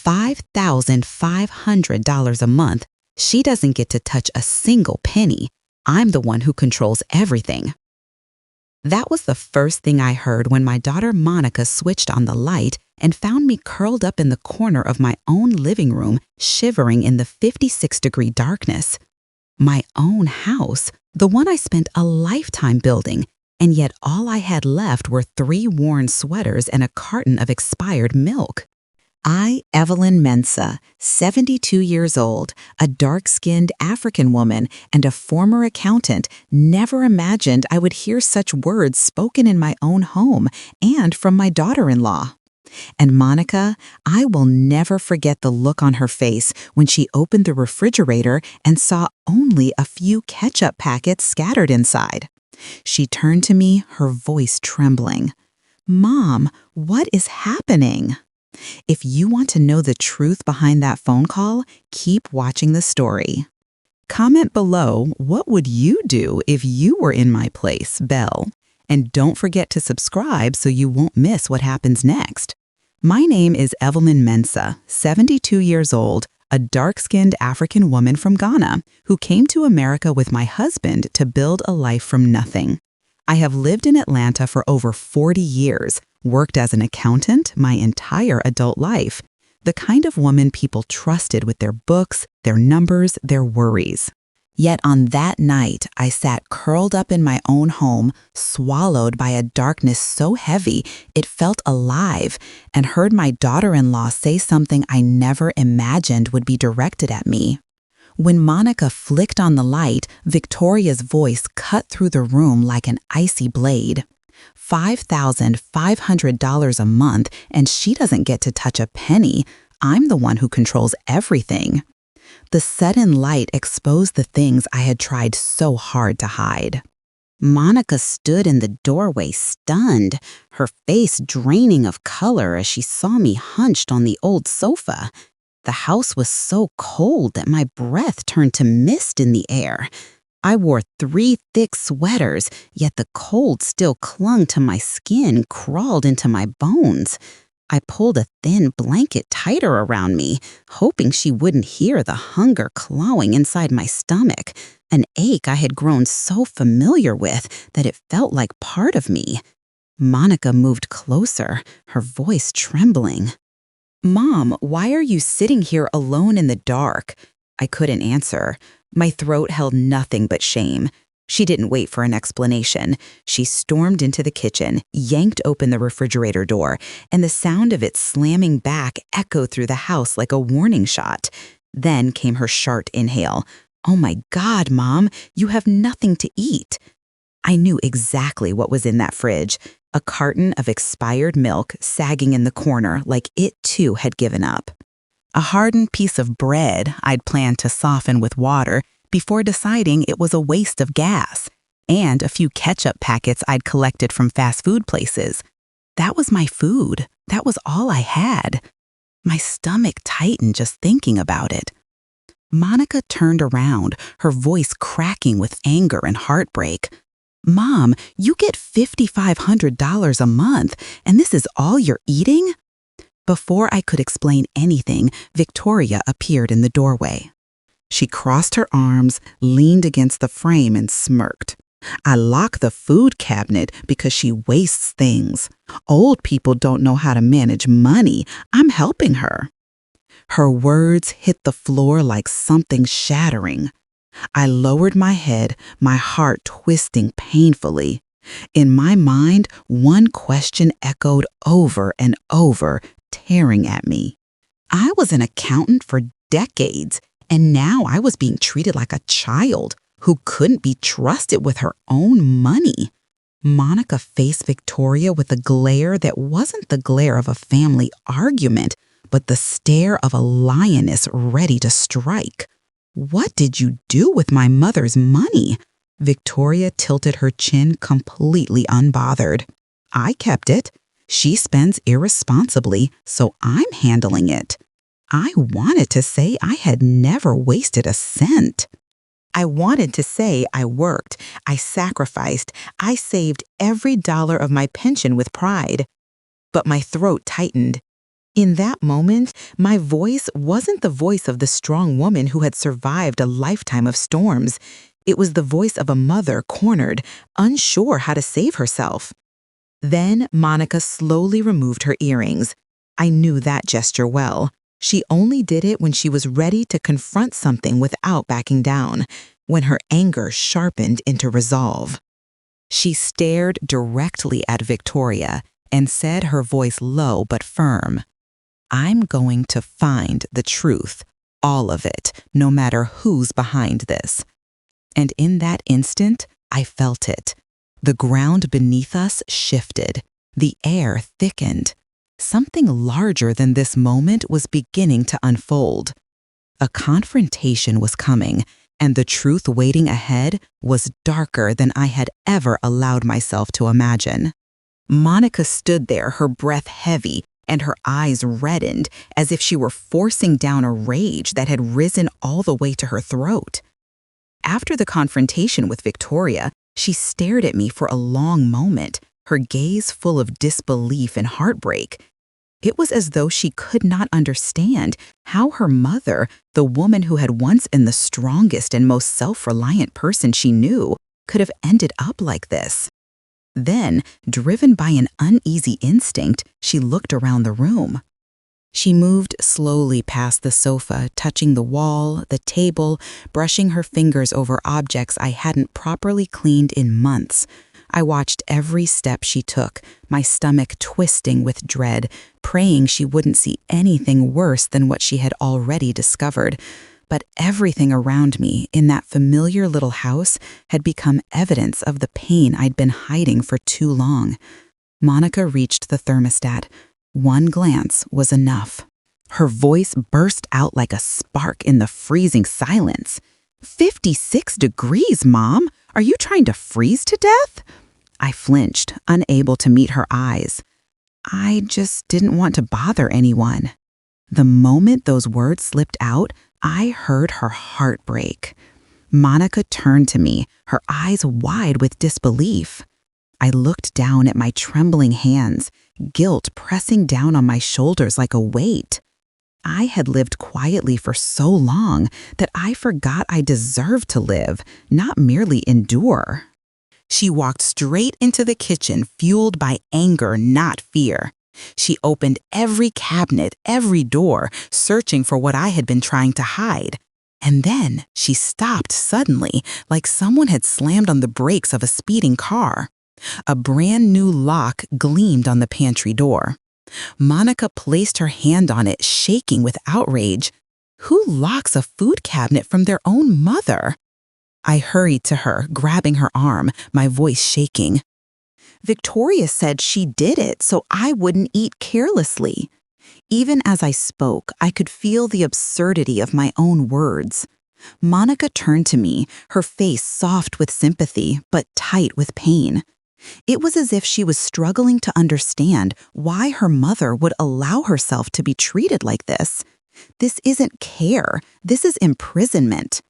$5,500 a month. She doesn't get to touch a single penny. I'm the one who controls everything. That was the first thing I heard when my daughter Monica switched on the light and found me curled up in the corner of my own living room, shivering in the 56-degree darkness. My own house, the one I spent a lifetime building, and yet all I had left were 3 worn sweaters and a carton of expired milk. I, Evelyn Mensah, 72 years old, a dark-skinned African woman and a former accountant, never imagined I would hear such words spoken in my own home and from my daughter-in-law. And Monica, I will never forget the look on her face when she opened the refrigerator and saw only a few ketchup packets scattered inside. She turned to me, her voice trembling. "Mom, what is happening?" If you want to know the truth behind that phone call, keep watching the story. Comment below, what would you do if you were in my place, Belle? And don't forget to subscribe so you won't miss what happens next. My name is Evelyn Mensah, 72 years old, a dark-skinned African woman from Ghana who came to America with my husband to build a life from nothing. I have lived in Atlanta for over 40 years, worked as an accountant my entire adult life, the kind of woman people trusted with their books, their numbers, their worries. Yet on that night, I sat curled up in my own home, swallowed by a darkness so heavy it felt alive, and heard my daughter-in-law say something I never imagined would be directed at me. When Monica flicked on the light, Victoria's voice cut through the room like an icy blade. $5,500 a month, and she doesn't get to touch a penny. I'm the one who controls everything. The sudden light exposed the things I had tried so hard to hide. Monica stood in the doorway stunned, her face draining of color as she saw me hunched on the old sofa. The house was so cold that my breath turned to mist in the air. I wore 3 thick sweaters, yet the cold still clung to my skin, crawled into my bones. I pulled a thin blanket tighter around me, hoping she wouldn't hear the hunger clawing inside my stomach, an ache I had grown so familiar with that it felt like part of me. Monica moved closer, her voice trembling. "Mom, why are you sitting here alone in the dark?" I couldn't answer. My throat held nothing but shame. She didn't wait for an explanation. She stormed into the kitchen, yanked open the refrigerator door, and the sound of it slamming back echoed through the house like a warning shot. Then came her sharp inhale. "Oh my God, Mom, you have nothing to eat." I knew exactly what was in that fridge. A carton of expired milk sagging in the corner like it too had given up. A hardened piece of bread I'd planned to soften with water before deciding it was a waste of gas, and a few ketchup packets I'd collected from fast food places. That was my food. That was all I had. My stomach tightened just thinking about it. Monica turned around, her voice cracking with anger and heartbreak. "Mom, you get $5,500 a month, and this is all you're eating?" Before I could explain anything, Victoria appeared in the doorway. She crossed her arms, leaned against the frame, and smirked. "I lock the food cabinet because she wastes things. Old people don't know how to manage money. I'm helping her." Her words hit the floor like something shattering. I lowered my head, my heart twisting painfully. In my mind, one question echoed over and over, tearing at me. I was an accountant for decades, and now I was being treated like a child who couldn't be trusted with her own money. Monica faced Victoria with a glare that wasn't the glare of a family argument, but the stare of a lioness ready to strike. "What did you do with my mother's money?" Victoria tilted her chin completely unbothered. "I kept it. She spends irresponsibly, so I'm handling it." I wanted to say I had never wasted a cent. I wanted to say I worked, I sacrificed, I saved every dollar of my pension with pride. But my throat tightened. In that moment, my voice wasn't the voice of the strong woman who had survived a lifetime of storms. It was the voice of a mother cornered, unsure how to save herself. Then Monica slowly removed her earrings. I knew that gesture well. She only did it when she was ready to confront something without backing down, when her anger sharpened into resolve. She stared directly at Victoria and said, her voice low but firm, "I'm going to find the truth, all of it, no matter who's behind this." And in that instant, I felt it. The ground beneath us shifted. The air thickened. Something larger than this moment was beginning to unfold. A confrontation was coming, and the truth waiting ahead was darker than I had ever allowed myself to imagine. Monica stood there, her breath heavy, and her eyes reddened as if she were forcing down a rage that had risen all the way to her throat. After the confrontation with Victoria, she stared at me for a long moment, her gaze full of disbelief and heartbreak. It was as though she could not understand how her mother, the woman who had once been the strongest and most self-reliant person she knew, could have ended up like this. Then, driven by an uneasy instinct, she looked around the room. She moved slowly past the sofa, touching the wall, the table, brushing her fingers over objects I hadn't properly cleaned in months. I watched every step she took, my stomach twisting with dread, praying she wouldn't see anything worse than what she had already discovered. But everything around me in that familiar little house had become evidence of the pain I'd been hiding for too long. Monica reached the thermostat. One glance was enough. Her voice burst out like a spark in the freezing silence. 56 degrees, Mom! Are you trying to freeze to death? I flinched, unable to meet her eyes. I just didn't want to bother anyone. The moment those words slipped out, I heard her heart break. Monica turned to me, her eyes wide with disbelief. I looked down at my trembling hands, guilt pressing down on my shoulders like a weight. I had lived quietly for so long that I forgot I deserved to live, not merely endure. She walked straight into the kitchen, fueled by anger, not fear. She opened every cabinet, every door, searching for what I had been trying to hide. And then she stopped suddenly, like someone had slammed on the brakes of a speeding car. A brand new lock gleamed on the pantry door. Monica placed her hand on it, shaking with outrage. Who locks a food cabinet from their own mother? I hurried to her, grabbing her arm, my voice shaking. Victoria said she did it so I wouldn't eat carelessly. Even as I spoke, I could feel the absurdity of my own words. Monica turned to me, her face soft with sympathy, but tight with pain. It was as if she was struggling to understand why her mother would allow herself to be treated like this. This isn't care, this is imprisonment.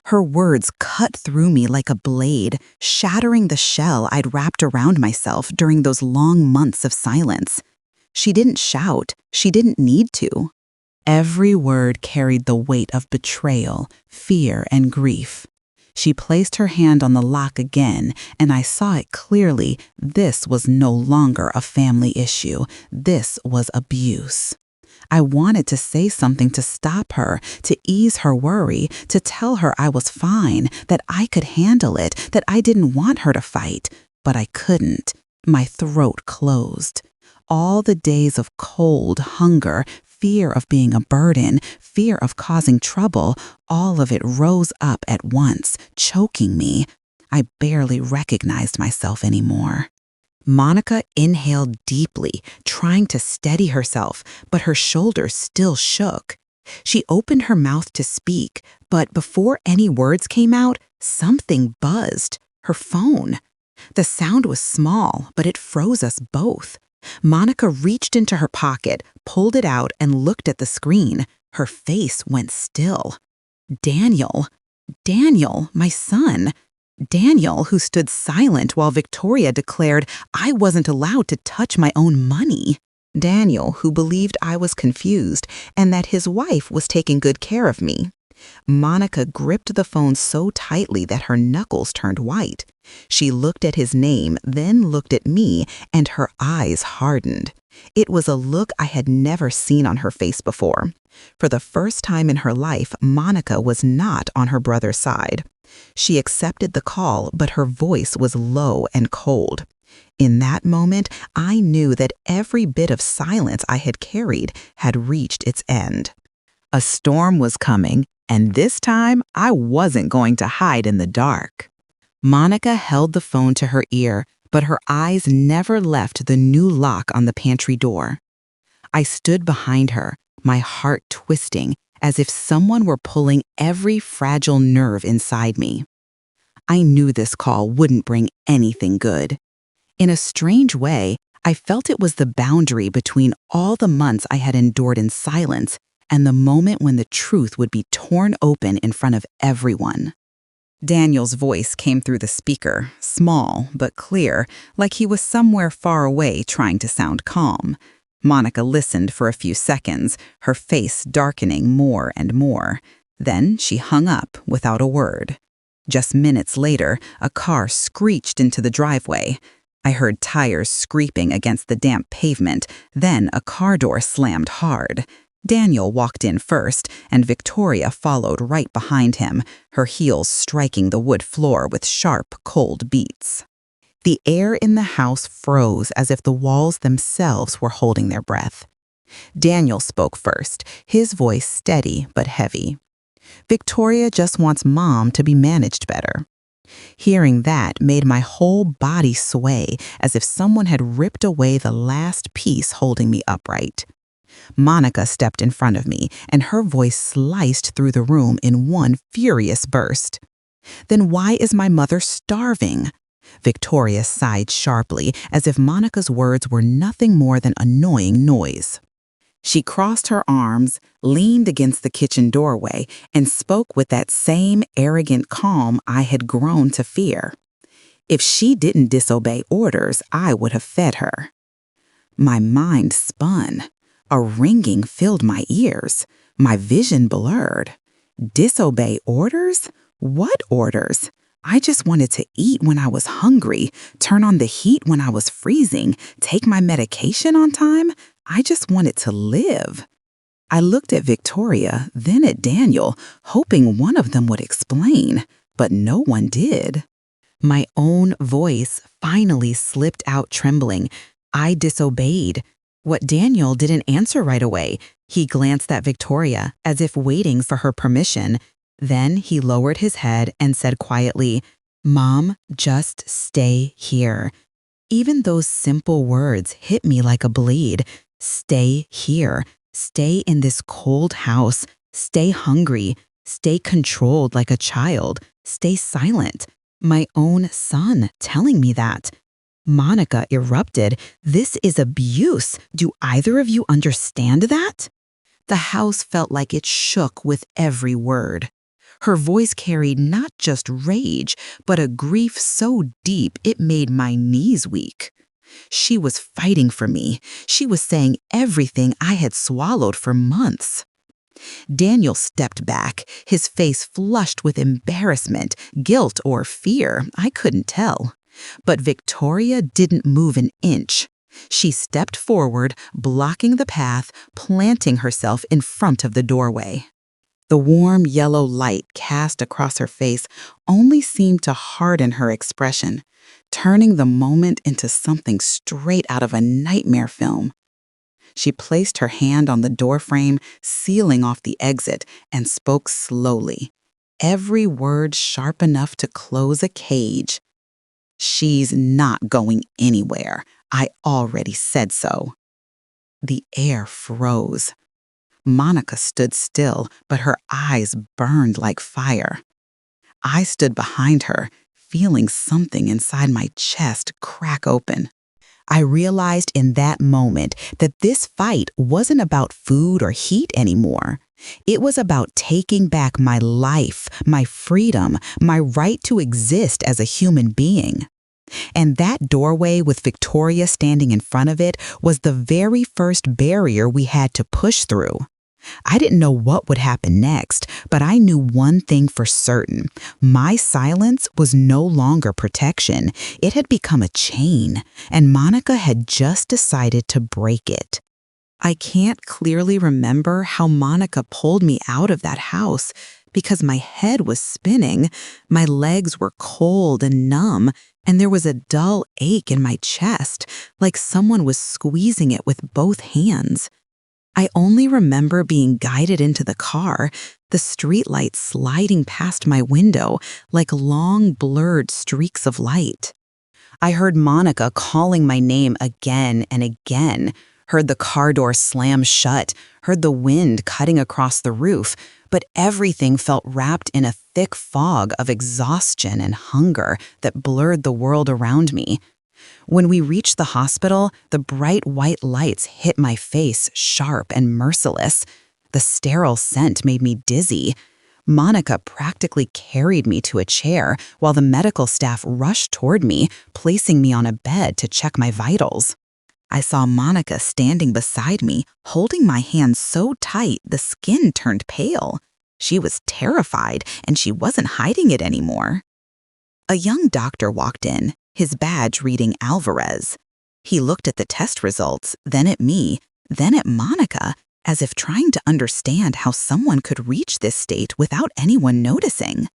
Her words cut through me like a blade, shattering the shell I'd wrapped around myself during those long months of silence. She didn't shout, she didn't need to. Every word carried the weight of betrayal, fear, and grief. She placed her hand on the lock again, and I saw it clearly. This was no longer a family issue. This was abuse. I wanted to say something to stop her, to ease her worry, to tell her I was fine, that I could handle it, that I didn't want her to fight. But I couldn't. My throat closed. All the days of cold, hunger, fear of being a burden, fear of causing trouble, all of it rose up at once, choking me. I barely recognized myself anymore. Monica inhaled deeply, trying to steady herself, but her shoulders still shook. She opened her mouth to speak, but before any words came out, something buzzed. Her phone. The sound was small, but it froze us both. Monica reached into her pocket, pulled it out, and looked at the screen. Her face went still. Daniel. Daniel, my son. Daniel, who stood silent while Victoria declared I wasn't allowed to touch my own money. Daniel, who believed I was confused and that his wife was taking good care of me. Monica gripped the phone so tightly that her knuckles turned white. She looked at his name, then looked at me, and her eyes hardened. It was a look I had never seen on her face before. For the first time in her life, Monica was not on her brother's side. She accepted the call, but her voice was low and cold. In that moment, I knew that every bit of silence I had carried had reached its end. A storm was coming, and this time I wasn't going to hide in the dark. Monica held the phone to her ear, but her eyes never left the new lock on the pantry door. I stood behind her, my heart twisting, as if someone were pulling every fragile nerve inside me. I knew this call wouldn't bring anything good. In a strange way, I felt it was the boundary between all the months I had endured in silence and the moment when the truth would be torn open in front of everyone. Daniel's voice came through the speaker, small but clear, like he was somewhere far away trying to sound calm. Monica listened for a few seconds, her face darkening more and more. Then she hung up without a word. Just minutes later, a car screeched into the driveway. I heard tires scraping against the damp pavement, then a car door slammed hard. Daniel walked in first, and Victoria followed right behind him, her heels striking the wood floor with sharp, cold beats. The air in the house froze as if the walls themselves were holding their breath. Daniel spoke first, his voice steady but heavy. Victoria just wants Mom to be managed better. Hearing that made my whole body sway as if someone had ripped away the last piece holding me upright. Monica stepped in front of me, and her voice sliced through the room in one furious burst. "Then why is my mother starving?" Victoria sighed sharply, as if Monica's words were nothing more than annoying noise. She crossed her arms, leaned against the kitchen doorway, and spoke with that same arrogant calm I had grown to fear. If she didn't disobey orders, I would have fed her. My mind spun. A ringing filled my ears. My vision blurred. Disobey orders? What orders? I just wanted to eat when I was hungry, turn on the heat when I was freezing, take my medication on time. I just wanted to live. I looked at Victoria, then at Daniel, hoping one of them would explain, but no one did. My own voice finally slipped out trembling. I disobeyed. What Daniel didn't answer right away. He glanced at Victoria, as if waiting for her permission. Then he lowered his head and said quietly, "Mom, just stay here." Even those simple words hit me like a blade. Stay here. Stay in this cold house. Stay hungry. Stay controlled like a child. Stay silent. My own son telling me that. Monica erupted. "This is abuse. Do either of you understand that?" The house felt like it shook with every word. Her voice carried not just rage, but a grief so deep it made my knees weak. She was fighting for me. She was saying everything I had swallowed for months. Daniel stepped back, his face flushed with embarrassment, guilt, or fear. I couldn't tell. But Victoria didn't move an inch. She stepped forward, blocking the path, planting herself in front of the doorway. The warm yellow light cast across her face only seemed to harden her expression, turning the moment into something straight out of a nightmare film. She placed her hand on the doorframe, sealing off the exit, and spoke slowly, every word sharp enough to close a cage. "She's not going anywhere. I already said so." The air froze. Monica stood still, but her eyes burned like fire. I stood behind her, feeling something inside my chest crack open. I realized in that moment that this fight wasn't about food or heat anymore. It was about taking back my life, my freedom, my right to exist as a human being. And that doorway with Victoria standing in front of it was the very first barrier we had to push through. I didn't know what would happen next, but I knew one thing for certain. My silence was no longer protection. It had become a chain, and Monica had just decided to break it. I can't clearly remember how Monica pulled me out of that house because my head was spinning, my legs were cold and numb, and there was a dull ache in my chest, like someone was squeezing it with both hands. I only remember being guided into the car, the streetlights sliding past my window like long, blurred streaks of light. I heard Monica calling my name again and again, heard the car door slam shut, heard the wind cutting across the roof, but everything felt wrapped in a thick fog of exhaustion and hunger that blurred the world around me. When we reached the hospital, the bright white lights hit my face sharp and merciless. The sterile scent made me dizzy. Monica practically carried me to a chair while the medical staff rushed toward me, placing me on a bed to check my vitals. I saw Monica standing beside me, holding my hand so tight the skin turned pale. She was terrified, and she wasn't hiding it anymore. A young doctor walked in, his badge reading Alvarez. He looked at the test results, then at me, then at Monica, as if trying to understand how someone could reach this state without anyone noticing.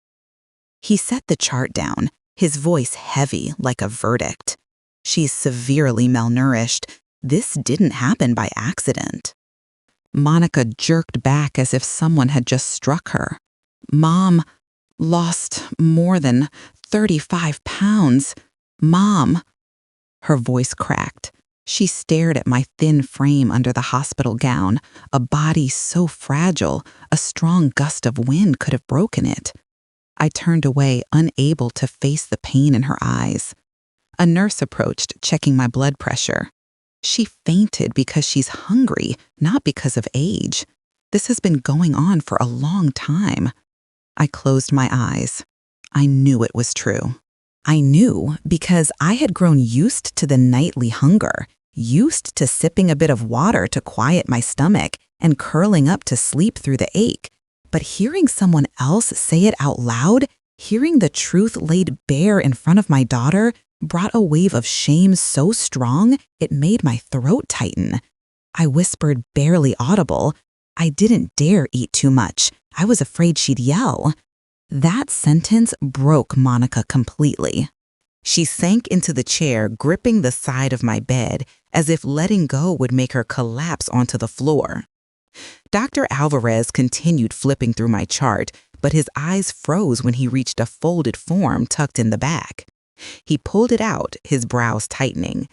He set the chart down, his voice heavy like a verdict. She's severely malnourished. This didn't happen by accident. Monica jerked back as if someone had just struck her. Mom lost more than 35 pounds. Mom. Her voice cracked. She stared at my thin frame under the hospital gown, a body so fragile, a strong gust of wind could have broken it. I turned away, unable to face the pain in her eyes. A nurse approached, checking my blood pressure. She fainted because she's hungry, not because of age. This has been going on for a long time. I closed my eyes. I knew it was true. I knew because I had grown used to the nightly hunger, used to sipping a bit of water to quiet my stomach and curling up to sleep through the ache. But hearing someone else say it out loud, hearing the truth laid bare in front of my daughter, brought a wave of shame so strong it made my throat tighten. I whispered, barely audible, I didn't dare eat too much. I was afraid she'd yell. That sentence broke Monica completely. She sank into the chair, gripping the side of my bed, as if letting go would make her collapse onto the floor. Dr. Alvarez continued flipping through my chart, but his eyes froze when he reached a folded form tucked in the back. He pulled it out, his brows tightening.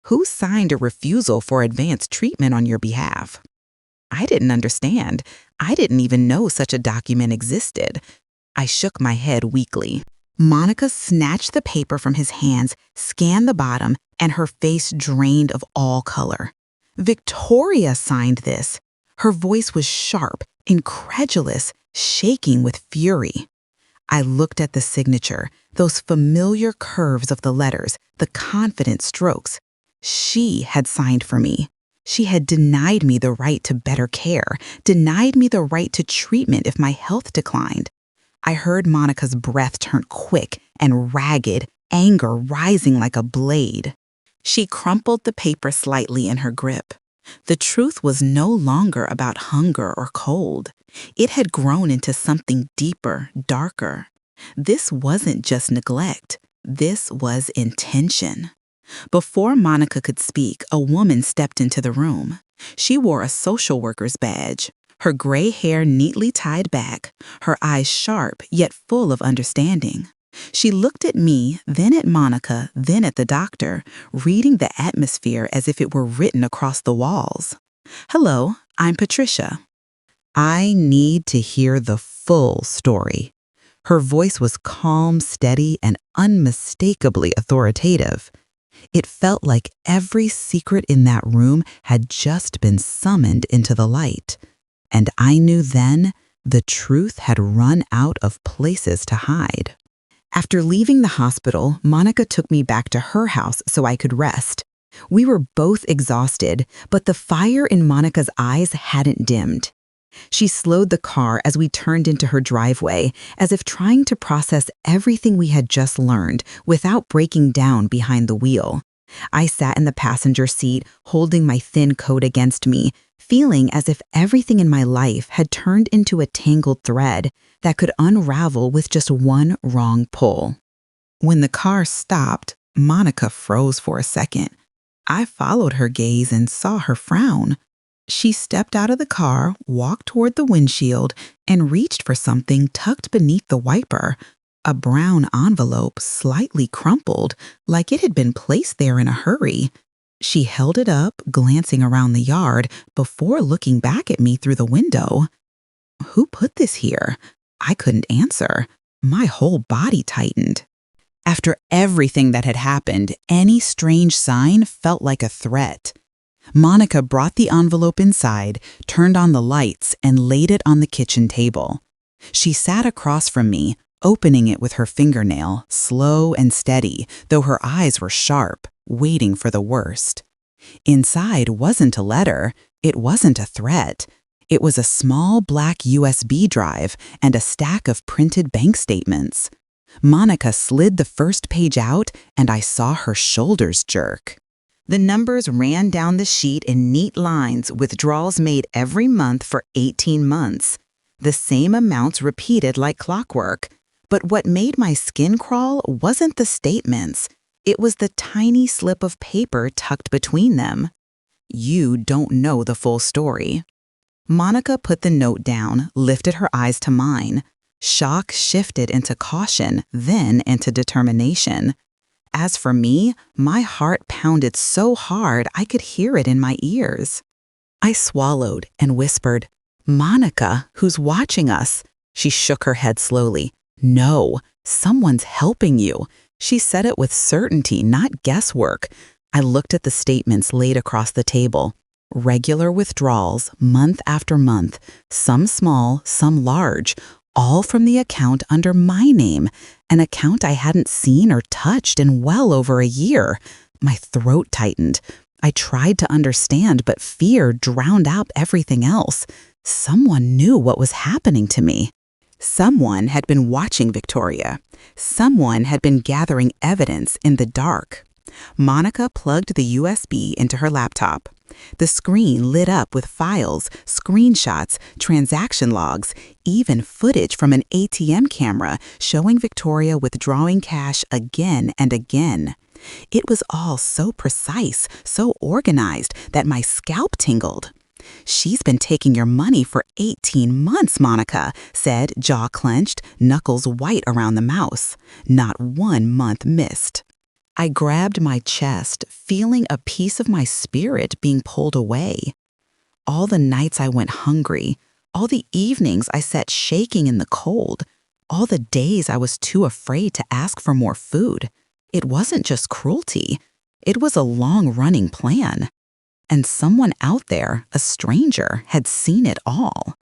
Who signed a refusal for advanced treatment on your behalf? I didn't understand. I didn't even know such a document existed. I shook my head weakly. Monica snatched the paper from his hands, scanned the bottom, and her face drained of all color. Victoria signed this. Her voice was sharp, incredulous, shaking with fury. I looked at the signature, those familiar curves of the letters, the confident strokes. She had signed for me. She had denied me the right to better care, denied me the right to treatment if my health declined. I heard Monica's breath turn quick and ragged, anger rising like a blade. She crumpled the paper slightly in her grip. The truth was no longer about hunger or cold. It had grown into something deeper, darker. This wasn't just neglect. This was intention. Before Monica could speak, a woman stepped into the room. She wore a social worker's badge, her gray hair neatly tied back, her eyes sharp yet full of understanding. She looked at me, then at Monica, then at the doctor, reading the atmosphere as if it were written across the walls. Hello, I'm Patricia. I need to hear the full story. Her voice was calm, steady, and unmistakably authoritative. It felt like every secret in that room had just been summoned into the light. And I knew then the truth had run out of places to hide. After leaving the hospital, Monica took me back to her house so I could rest. We were both exhausted, but the fire in Monica's eyes hadn't dimmed. She slowed the car as we turned into her driveway, as if trying to process everything we had just learned without breaking down behind the wheel. I sat in the passenger seat, holding my thin coat against me, feeling as if everything in my life had turned into a tangled thread that could unravel with just one wrong pull. When the car stopped, Monica froze for a second. I followed her gaze and saw her frown. She stepped out of the car, walked toward the windshield, and reached for something tucked beneath the wiper. A brown envelope, slightly crumpled, like it had been placed there in a hurry. She held it up, glancing around the yard, before looking back at me through the window. Who put this here? I couldn't answer. My whole body tightened. After everything that had happened, any strange sign felt like a threat. Monica brought the envelope inside, turned on the lights, and laid it on the kitchen table. She sat across from me, opening it with her fingernail, slow and steady, though her eyes were sharp, waiting for the worst. Inside wasn't a letter, it wasn't a threat. It was a small black USB drive and a stack of printed bank statements. Monica slid the first page out, and I saw her shoulders jerk. The numbers ran down the sheet in neat lines, withdrawals made every month for 18 months. The same amounts repeated like clockwork. But what made my skin crawl wasn't the statements. It was the tiny slip of paper tucked between them. You don't know the full story. Monica put the note down, lifted her eyes to mine. Shock shifted into caution, then into determination. As for me, my heart pounded so hard I could hear it in my ears. I swallowed and whispered, "Monica, who's watching us?" She shook her head slowly. "No, someone's helping you." She said it with certainty, not guesswork. I looked at the statements laid across the table. Regular withdrawals, month after month, some small, some large, all from the account under my name, an account I hadn't seen or touched in well over a year. My throat tightened. I tried to understand, but fear drowned out everything else. Someone knew what was happening to me. Someone had been watching Victoria. Someone had been gathering evidence in the dark. Monica plugged the USB into her laptop. The screen lit up with files, screenshots, transaction logs, even footage from an ATM camera showing Victoria withdrawing cash again and again. It was all so precise, so organized that my scalp tingled. "She's been taking your money for 18 months, Monica," said, jaw clenched, knuckles white around the mouse. Not 1 month missed. I grabbed my chest, feeling a piece of my spirit being pulled away. All the nights I went hungry, all the evenings I sat shaking in the cold, all the days I was too afraid to ask for more food. It wasn't just cruelty. It was a long-running plan. And someone out there, a stranger, had seen it all.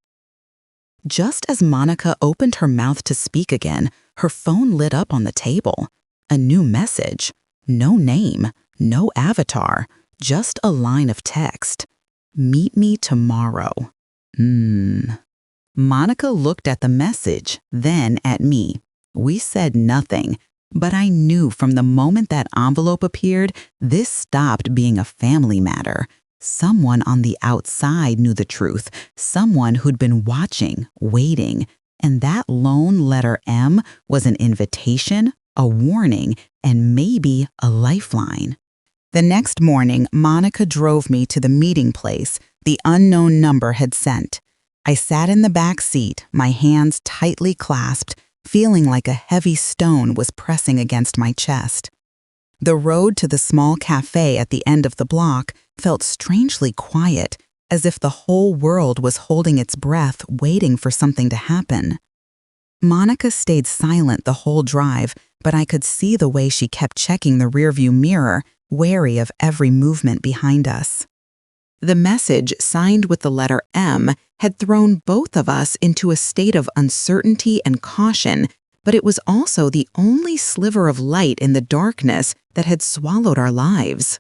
Just as Monica opened her mouth to speak again, her phone lit up on the table. A new message. No name, no avatar, just a line of text. "Meet me tomorrow." Monica looked at the message, then at me. We said nothing, but I knew from the moment that envelope appeared, this stopped being a family matter. Someone on the outside knew the truth, someone who'd been watching, waiting, and that lone letter M was an invitation, a warning, and maybe a lifeline. The next morning, Monica drove me to the meeting place the unknown number had sent. I sat in the back seat, my hands tightly clasped, feeling like a heavy stone was pressing against my chest. The road to the small cafe at the end of the block felt strangely quiet, as if the whole world was holding its breath, waiting for something to happen. Monica stayed silent the whole drive, but I could see the way she kept checking the rearview mirror, wary of every movement behind us. The message, signed with the letter M, had thrown both of us into a state of uncertainty and caution, but it was also the only sliver of light in the darkness that had swallowed our lives.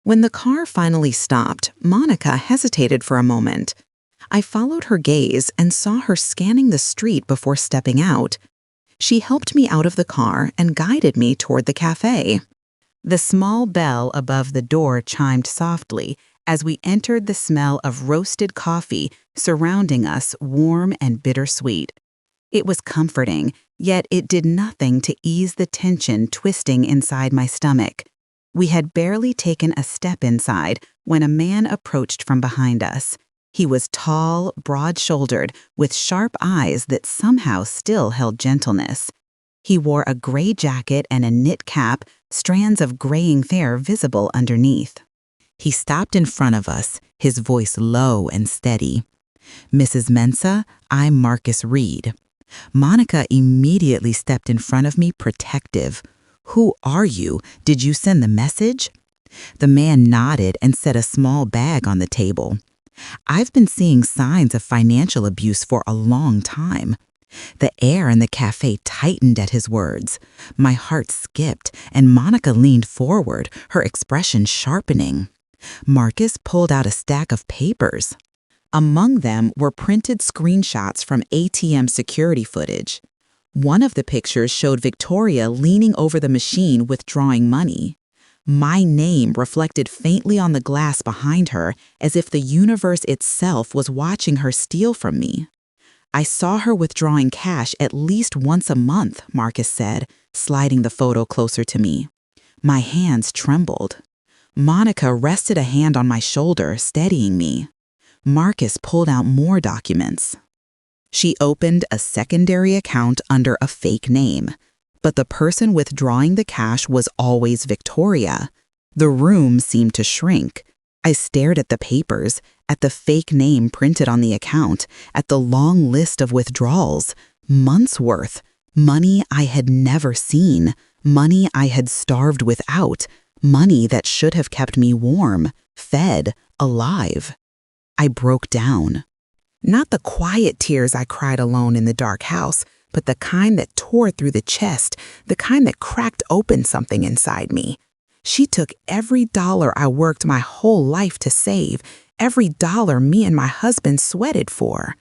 When the car finally stopped, Monica hesitated for a moment. I followed her gaze and saw her scanning the street before stepping out. She helped me out of the car and guided me toward the cafe. The small bell above the door chimed softly as we entered, the smell of roasted coffee surrounding us, warm and bittersweet. It was comforting, yet it did nothing to ease the tension twisting inside my stomach. We had barely taken a step inside when a man approached from behind us. He was tall, broad-shouldered, with sharp eyes that somehow still held gentleness. He wore a gray jacket and a knit cap, strands of graying hair visible underneath. He stopped in front of us, his voice low and steady. "Mrs. Mensah, I'm Marcus Reed." Monica immediately stepped in front of me, protective. "Who are you? Did you send the message?" The man nodded and set a small bag on the table. "I've been seeing signs of financial abuse for a long time." The air in the cafe tightened at his words. My heart skipped, and Monica leaned forward, her expression sharpening. Marcus pulled out a stack of papers. Among them were printed screenshots from ATM security footage. One of the pictures showed Victoria leaning over the machine withdrawing money. My name reflected faintly on the glass behind her, as if the universe itself was watching her steal from me. "I saw her withdrawing cash at least once a month," Marcus said, sliding the photo closer to me. My hands trembled. Monica rested a hand on my shoulder, steadying me. Marcus pulled out more documents. She opened a secondary account under a fake name, but the person withdrawing the cash was always Victoria. The room seemed to shrink. I stared at the papers, at the fake name printed on the account, at the long list of withdrawals, months' worth, money I had never seen, money I had starved without, money that should have kept me warm, fed, alive. I broke down. Not the quiet tears I cried alone in the dark house, but the kind that tore through the chest, the kind that cracked open something inside me. She took every dollar I worked my whole life to save, every dollar me and my husband sweated for.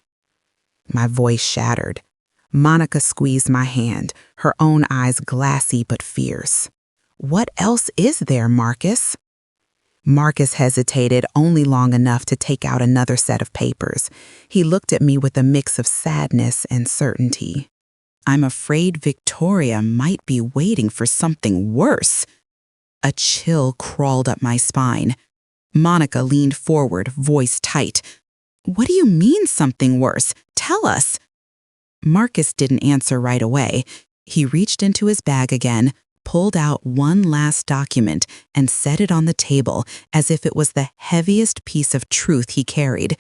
My voice shattered. Monica squeezed my hand, her own eyes glassy but fierce. "What else is there, Marcus?" Marcus hesitated only long enough to take out another set of papers. He looked at me with a mix of sadness and certainty. "I'm afraid Victoria might be waiting for something worse." A chill crawled up my spine. Monica leaned forward, voice tight. "What do you mean something worse? Tell us." Marcus didn't answer right away. He reached into his bag again, pulled out one last document, and set it on the table as if it was the heaviest piece of truth he carried.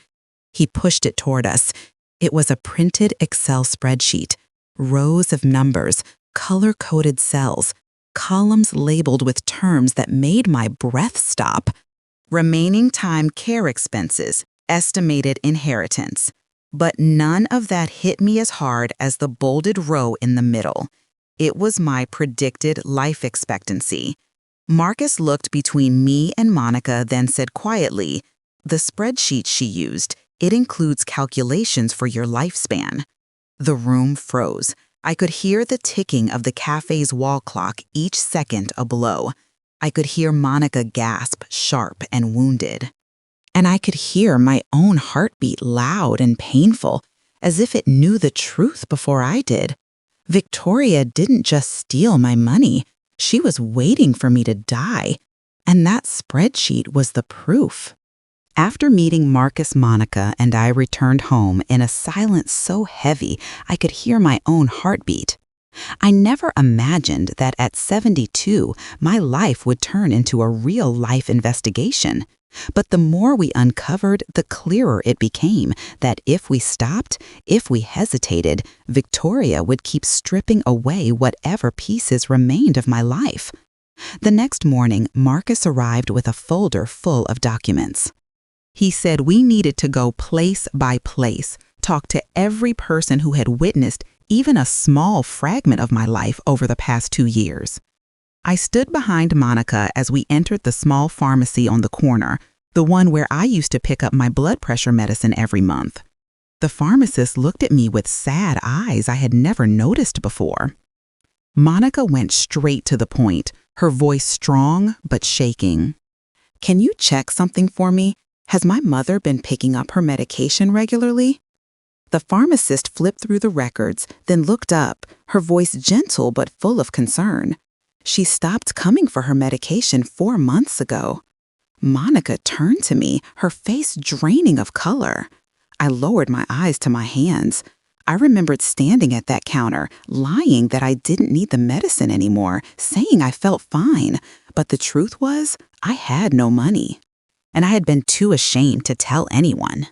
He pushed it toward us. It was a printed Excel spreadsheet. Rows of numbers, color-coded cells, columns labeled with terms that made my breath stop. Remaining time care expenses, estimated inheritance. But none of that hit me as hard as the bolded row in the middle. It was my predicted life expectancy. Marcus looked between me and Monica, then said quietly, "The spreadsheet she used, it includes calculations for your lifespan." The room froze. I could hear the ticking of the cafe's wall clock, each second a blow. I could hear Monica gasp, sharp and wounded. And I could hear my own heartbeat loud and painful, as if it knew the truth before I did. Victoria didn't just steal my money. She was waiting for me to die. And that spreadsheet was the proof. After meeting Marcus, Monica and I returned home in a silence so heavy I could hear my own heartbeat. I never imagined that at 72, my life would turn into a real-life investigation. But the more we uncovered, the clearer it became that if we stopped, if we hesitated, Victoria would keep stripping away whatever pieces remained of my life. The next morning, Marcus arrived with a folder full of documents. He said we needed to go place by place, talk to every person who had witnessed even a small fragment of my life over the past 2 years. I stood behind Monica as we entered the small pharmacy on the corner, the one where I used to pick up my blood pressure medicine every month. The pharmacist looked at me with sad eyes I had never noticed before. Monica went straight to the point, her voice strong but shaking. "Can you check something for me? Has my mother been picking up her medication regularly?" The pharmacist flipped through the records, then looked up, her voice gentle but full of concern. "She stopped coming for her medication 4 months ago." Monica turned to me, her face draining of color. I lowered my eyes to my hands. I remembered standing at that counter, lying that I didn't need the medicine anymore, saying I felt fine. But the truth was, I had no money. And I had been too ashamed to tell anyone.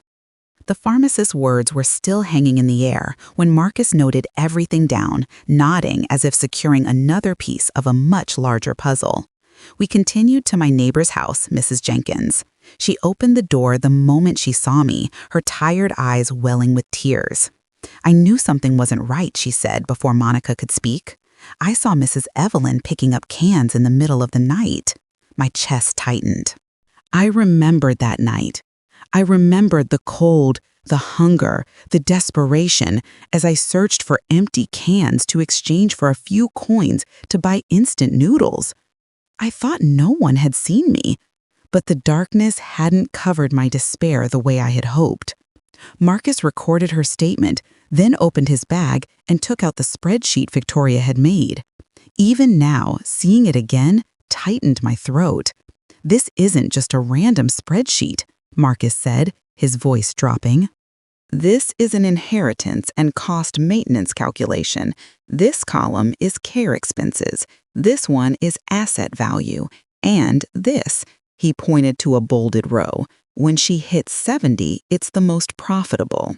The pharmacist's words were still hanging in the air when Marcus noted everything down, nodding as if securing another piece of a much larger puzzle. We continued to my neighbor's house, Mrs. Jenkins. She opened the door the moment she saw me, her tired eyes welling with tears. "I knew something wasn't right," she said before Monica could speak. "I saw Mrs. Evelyn picking up cans in the middle of the night." My chest tightened. I remembered that night. I remembered the cold, the hunger, the desperation as I searched for empty cans to exchange for a few coins to buy instant noodles. I thought no one had seen me, but the darkness hadn't covered my despair the way I had hoped. Marcus recorded her statement, then opened his bag and took out the spreadsheet Victoria had made. Even now, seeing it again tightened my throat. "This isn't just a random spreadsheet," Marcus said, his voice dropping. "This is an inheritance and cost maintenance calculation. This column is care expenses. This one is asset value. And this," he pointed to a bolded row, "when she hits 70, it's the most profitable."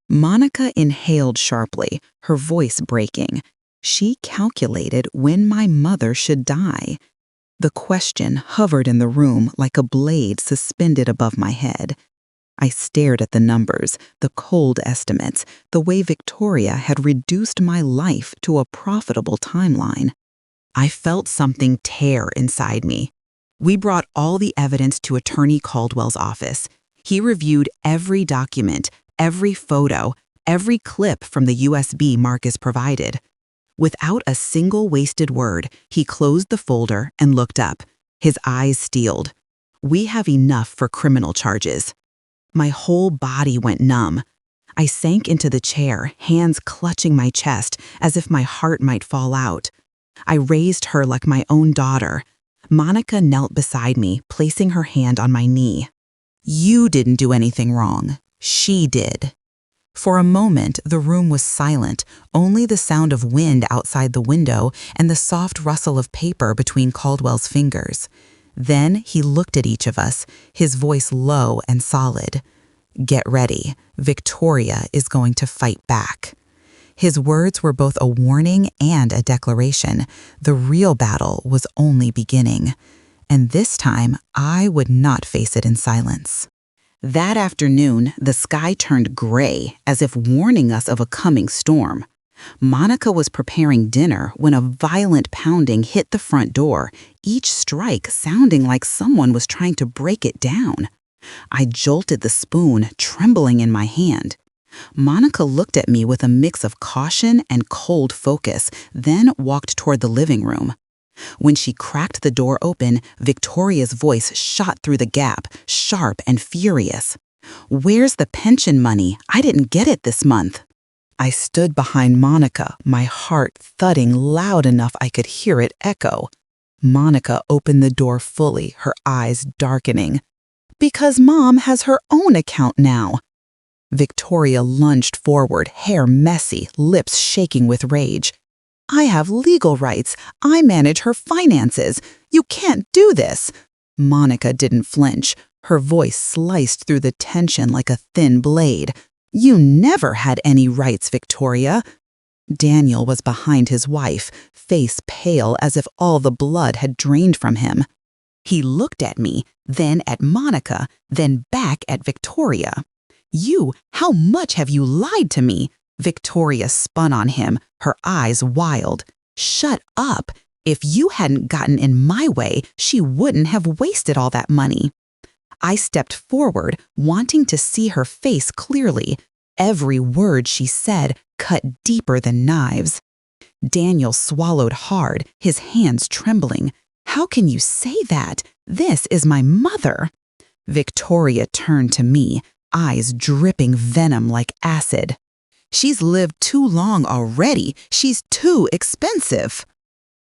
Monica inhaled sharply, her voice breaking. She calculated when my mother should die. The question hovered in the room like a blade suspended above my head. I stared at the numbers, the cold estimates, the way Victoria had reduced my life to a profitable timeline. I felt something tear inside me. We brought all the evidence to Attorney Caldwell's office. He reviewed every document, every photo, every clip from the USB Marcus provided. Without a single wasted word, he closed the folder and looked up, his eyes steeled. "We have enough for criminal charges." My whole body went numb. I sank into the chair, hands clutching my chest as if my heart might fall out. I raised her like my own daughter. Monica knelt beside me, placing her hand on my knee. "You didn't do anything wrong. She did." For a moment, the room was silent, only the sound of wind outside the window and the soft rustle of paper between Caldwell's fingers. Then he looked at each of us, his voice low and solid. "Get ready. Victoria is going to fight back." His words were both a warning and a declaration. The real battle was only beginning. And this time, I would not face it in silence. That afternoon, the sky turned gray, as if warning us of a coming storm. Monica was preparing dinner when a violent pounding hit the front door, each strike sounding like someone was trying to break it down. I jolted the spoon, trembling in my hand. Monica looked at me with a mix of caution and cold focus, then walked toward the living room. When she cracked the door open, Victoria's voice shot through the gap, sharp and furious. "Where's the pension money? I didn't get it this month." I stood behind Monica, my heart thudding loud enough I could hear it echo. Monica opened the door fully, her eyes darkening. "Because Mom has her own account now." Victoria lunged forward, hair messy, lips shaking with rage. "I have legal rights. I manage her finances. You can't do this." Monica didn't flinch. Her voice sliced through the tension like a thin blade. "You never had any rights, Victoria." Daniel was behind his wife, face pale as if all the blood had drained from him. He looked at me, then at Monica, then back at Victoria. "How much have you lied to me?" Victoria spun on him, her eyes wild. "Shut up! If you hadn't gotten in my way, she wouldn't have wasted all that money." I stepped forward, wanting to see her face clearly. Every word she said cut deeper than knives. Daniel swallowed hard, his hands trembling. "How can you say that? This is my mother." Victoria turned to me, eyes dripping venom like acid. "She's lived too long already. She's too expensive."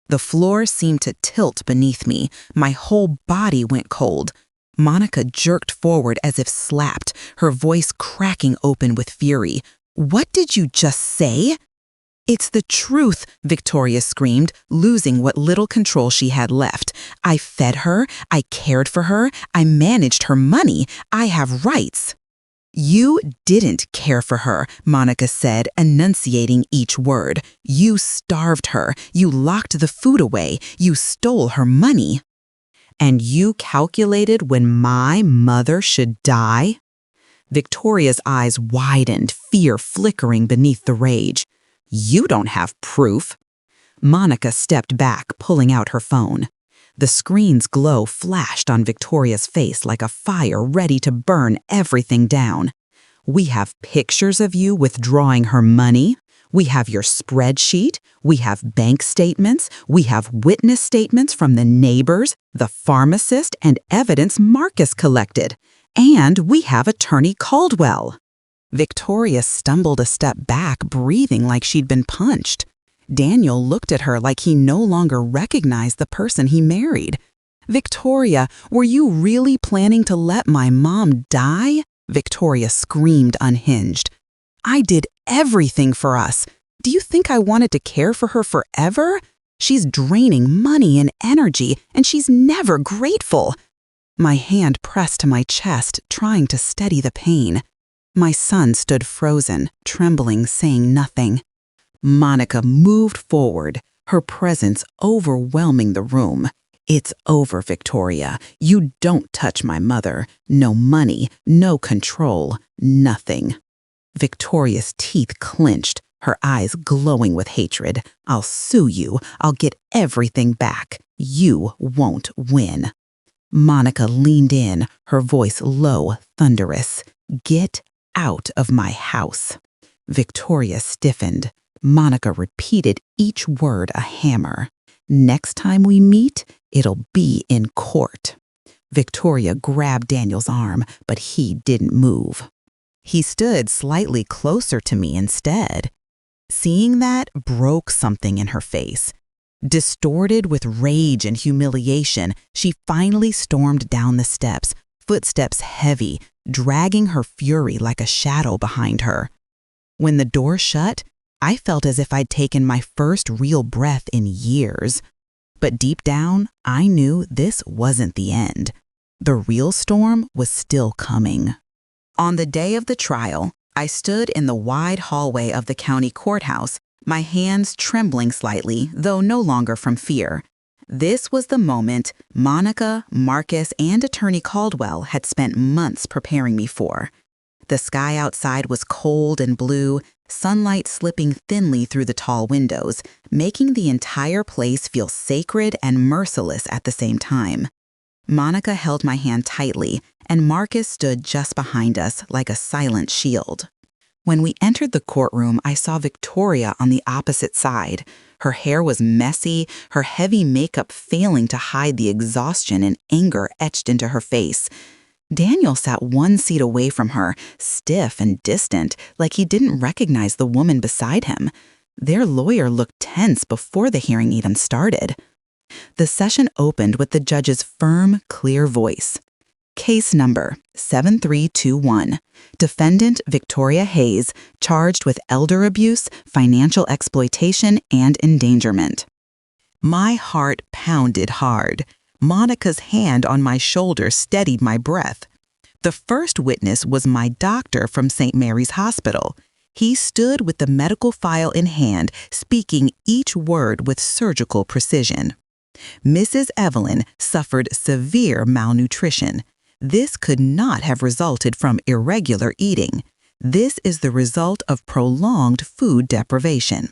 The floor seemed to tilt beneath me. My whole body went cold. Monica jerked forward as if slapped, her voice cracking open with fury. "What did you just say?" "It's the truth," Victoria screamed, losing what little control she had left. "I fed her, I cared for her, I managed her money, I have rights." "You didn't care for her," Monica said, enunciating each word. "You starved her, you locked the food away, you stole her money." "And you calculated when my mother should die?" Victoria's eyes widened, fear flickering beneath the rage. "You don't have proof." Monica stepped back, pulling out her phone. The screen's glow flashed on Victoria's face like a fire ready to burn everything down. "We have pictures of you withdrawing her money. We have your spreadsheet. We have bank statements. We have witness statements from the neighbors, the pharmacist, and evidence Marcus collected. And we have Attorney Caldwell." Victoria stumbled a step back, breathing like she'd been punched. Daniel looked at her like he no longer recognized the person he married. "Victoria, were you really planning to let my mom die?" Victoria screamed, unhinged. "I did everything for us. Do you think I wanted to care for her forever? She's draining money and energy, and she's never grateful." My hand pressed to my chest, trying to steady the pain. My son stood frozen, trembling, saying nothing. Monica moved forward, her presence overwhelming the room. "It's over, Victoria. You don't touch my mother. No money, no control, nothing." Victoria's teeth clenched, her eyes glowing with hatred. "I'll sue you. I'll get everything back. You won't win." Monica leaned in, her voice low, thunderous. "Get out of my house." Victoria stiffened. Monica repeated each word a hammer. "Next time we meet, it'll be in court." Victoria grabbed Daniel's arm, but he didn't move. He stood slightly closer to me instead. Seeing that broke something in her face. Distorted with rage and humiliation, she finally stormed down the steps, footsteps heavy, dragging her fury like a shadow behind her. When the door shut, I felt as if I'd taken my first real breath in years. But deep down, I knew this wasn't the end. The real storm was still coming. On the day of the trial, I stood in the wide hallway of the county courthouse, my hands trembling slightly, though no longer from fear. This was the moment Monica, Marcus, and Attorney Caldwell had spent months preparing me for. The sky outside was cold and blue, sunlight slipping thinly through the tall windows, making the entire place feel sacred and merciless at the same time. Monica held my hand tightly, and Marcus stood just behind us like a silent shield. When we entered the courtroom, I saw Victoria on the opposite side. Her hair was messy, her heavy makeup failing to hide the exhaustion and anger etched into her face. Daniel sat one seat away from her, stiff and distant, like he didn't recognize the woman beside him. Their lawyer looked tense before the hearing even started. The session opened with the judge's firm, clear voice. Case number 7321. Defendant Victoria Hayes, charged with elder abuse, financial exploitation, and endangerment. My heart pounded hard. Monica's hand on my shoulder steadied my breath. The first witness was my doctor from St. Mary's Hospital. He stood with the medical file in hand, speaking each word with surgical precision. Mrs. Evelyn suffered severe malnutrition. This could not have resulted from irregular eating. This is the result of prolonged food deprivation.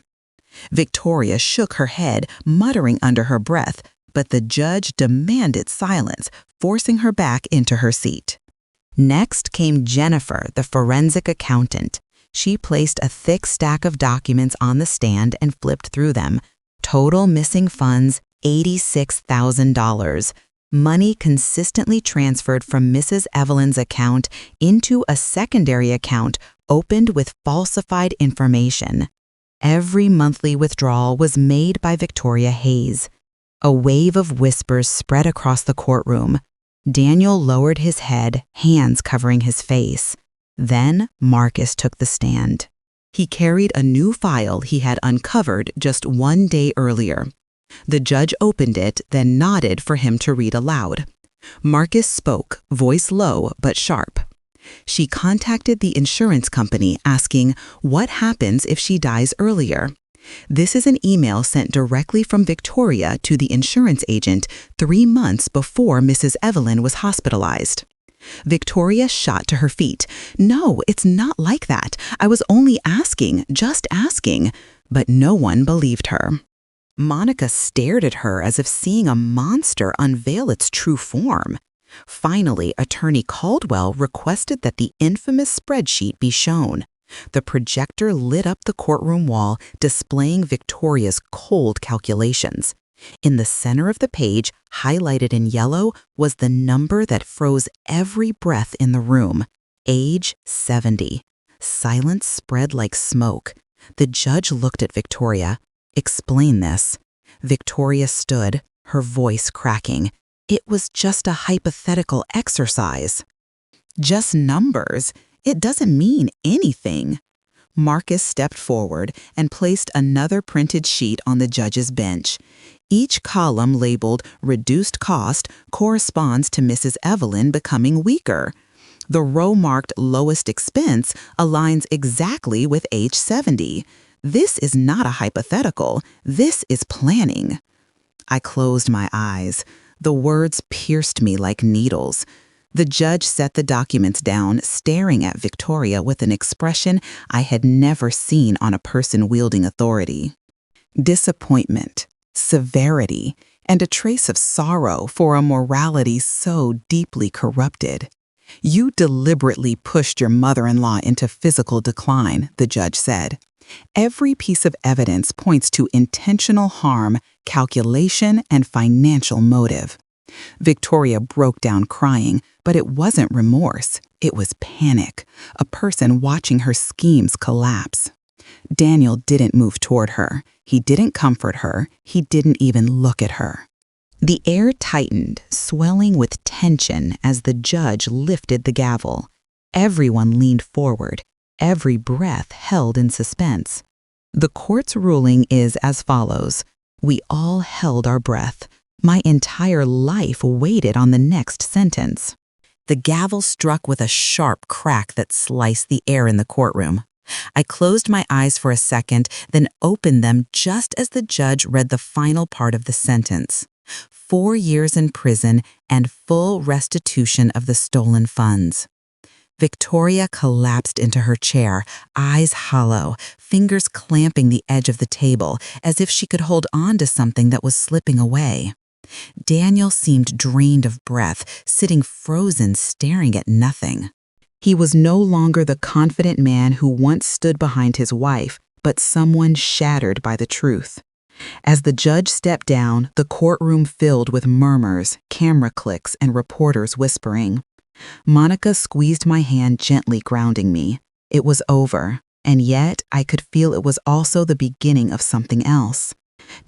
Victoria shook her head, muttering under her breath, but the judge demanded silence, forcing her back into her seat. Next came Jennifer, the forensic accountant. She placed a thick stack of documents on the stand and flipped through them. Total missing funds, $86,000. Money consistently transferred from Mrs. Evelyn's account into a secondary account opened with falsified information. Every monthly withdrawal was made by Victoria Hayes. A wave of whispers spread across the courtroom. Daniel lowered his head, hands covering his face. Then Marcus took the stand. He carried a new file he had uncovered just 1 day earlier. The judge opened it, then nodded for him to read aloud. Marcus spoke, voice low but sharp. She contacted the insurance company asking, what happens if she dies earlier? This is an email sent directly from Victoria to the insurance agent 3 months before Mrs. Evelyn was hospitalized. Victoria shot to her feet. No, it's not like that. I was only asking, just asking. But no one believed her. Monica stared at her as if seeing a monster unveil its true form. Finally, Attorney Caldwell requested that the infamous spreadsheet be shown. The projector lit up the courtroom wall, displaying Victoria's cold calculations. In the center of the page, highlighted in yellow, was the number that froze every breath in the room. Age 70. Silence spread like smoke. The judge looked at Victoria. Explain this. Victoria stood, her voice cracking. It was just a hypothetical exercise. Just numbers. It doesn't mean anything. Marcus stepped forward and placed another printed sheet on the judge's bench. Each column labeled reduced cost corresponds to Mrs. Evelyn becoming weaker. The row marked lowest expense aligns exactly with age 70. This is not a hypothetical. This is planning. I closed my eyes. The words pierced me like needles. The judge set the documents down, staring at Victoria with an expression I had never seen on a person wielding authority. Disappointment, severity, and a trace of sorrow for a morality so deeply corrupted. You deliberately pushed your mother-in-law into physical decline, the judge said. Every piece of evidence points to intentional harm, calculation, and financial motive. Victoria broke down crying, but it wasn't remorse. It was panic, a person watching her schemes collapse. Daniel didn't move toward her. He didn't comfort her. He didn't even look at her. The air tightened, swelling with tension as the judge lifted the gavel. Everyone leaned forward, every breath held in suspense. The court's ruling is as follows. We all held our breath. My entire life waited on the next sentence. The gavel struck with a sharp crack that sliced the air in the courtroom. I closed my eyes for a second, then opened them just as the judge read the final part of the sentence. 4 years in prison and full restitution of the stolen funds. Victoria collapsed into her chair, eyes hollow, fingers clamping the edge of the table, as if she could hold on to something that was slipping away. Daniel seemed drained of breath, sitting frozen, staring at nothing. He was no longer the confident man who once stood behind his wife, but someone shattered by the truth. As the judge stepped down, the courtroom filled with murmurs, camera clicks, and reporters whispering. Monica squeezed my hand, gently grounding me. It was over, and yet I could feel it was also the beginning of something else.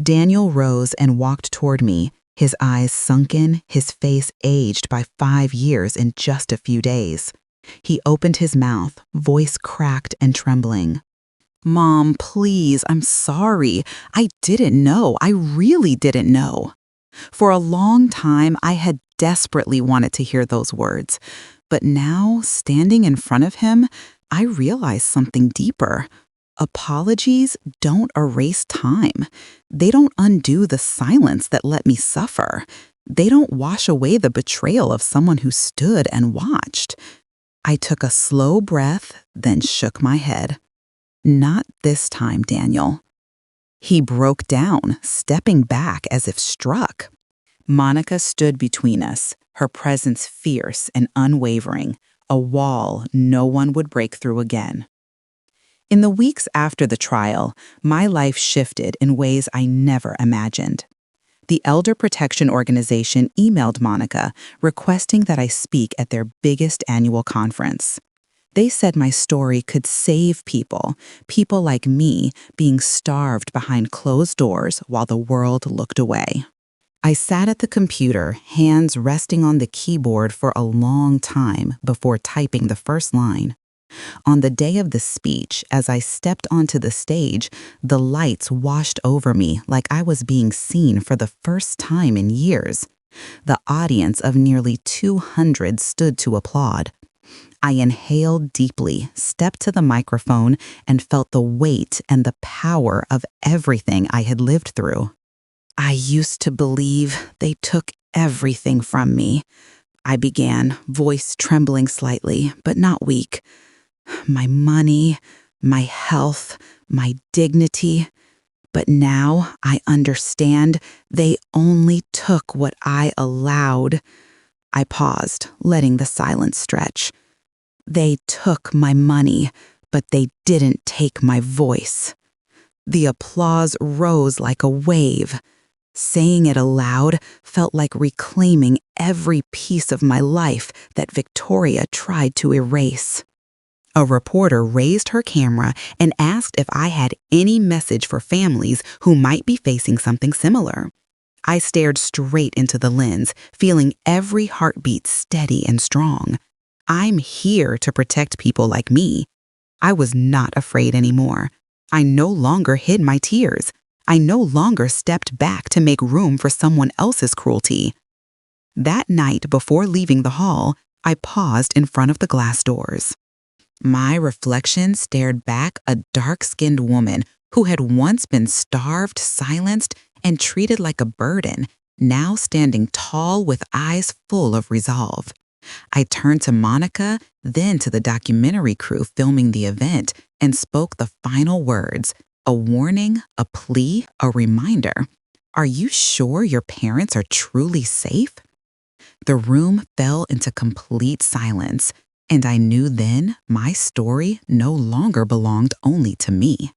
Daniel rose and walked toward me, his eyes sunken, his face aged by 5 years in just a few days. He opened his mouth, voice cracked and trembling. Mom, please, I'm sorry. I didn't know. I really didn't know. For a long time, I had desperately wanted to hear those words. But now, standing in front of him, I realized something deeper. Apologies don't erase time. They don't undo the silence that let me suffer. They don't wash away the betrayal of someone who stood and watched. I took a slow breath, then shook my head. Not this time, Daniel. He broke down, stepping back as if struck. Monica stood between us, her presence fierce and unwavering, a wall no one would break through again. In the weeks after the trial, my life shifted in ways I never imagined. The Elder Protection Organization emailed Monica requesting that I speak at their biggest annual conference. They said my story could save people, people like me being starved behind closed doors while the world looked away. I sat at the computer, hands resting on the keyboard for a long time before typing the first line. On the day of the speech, as I stepped onto the stage, the lights washed over me like I was being seen for the first time in years. The audience of nearly 200 stood to applaud. I inhaled deeply, stepped to the microphone, and felt the weight and the power of everything I had lived through. I used to believe they took everything from me. I began, voice trembling slightly, but not weak. My money, my health, my dignity. But now I understand they only took what I allowed. I paused, letting the silence stretch. They took my money, but they didn't take my voice. The applause rose like a wave. Saying it aloud felt like reclaiming every piece of my life that Victoria tried to erase. A reporter raised her camera and asked if I had any message for families who might be facing something similar. I stared straight into the lens, feeling every heartbeat steady and strong. I'm here to protect people like me. I was not afraid anymore. I no longer hid my tears. I no longer stepped back to make room for someone else's cruelty. That night before leaving the hall, I paused in front of the glass doors. My reflection stared back a dark-skinned woman who had once been starved, silenced, and treated like a burden, now standing tall with eyes full of resolve. I turned to Monica, then to the documentary crew filming the event, and spoke the final words, a warning, a plea, a reminder. Are you sure your parents are truly safe? The room fell into complete silence, and I knew then my story no longer belonged only to me.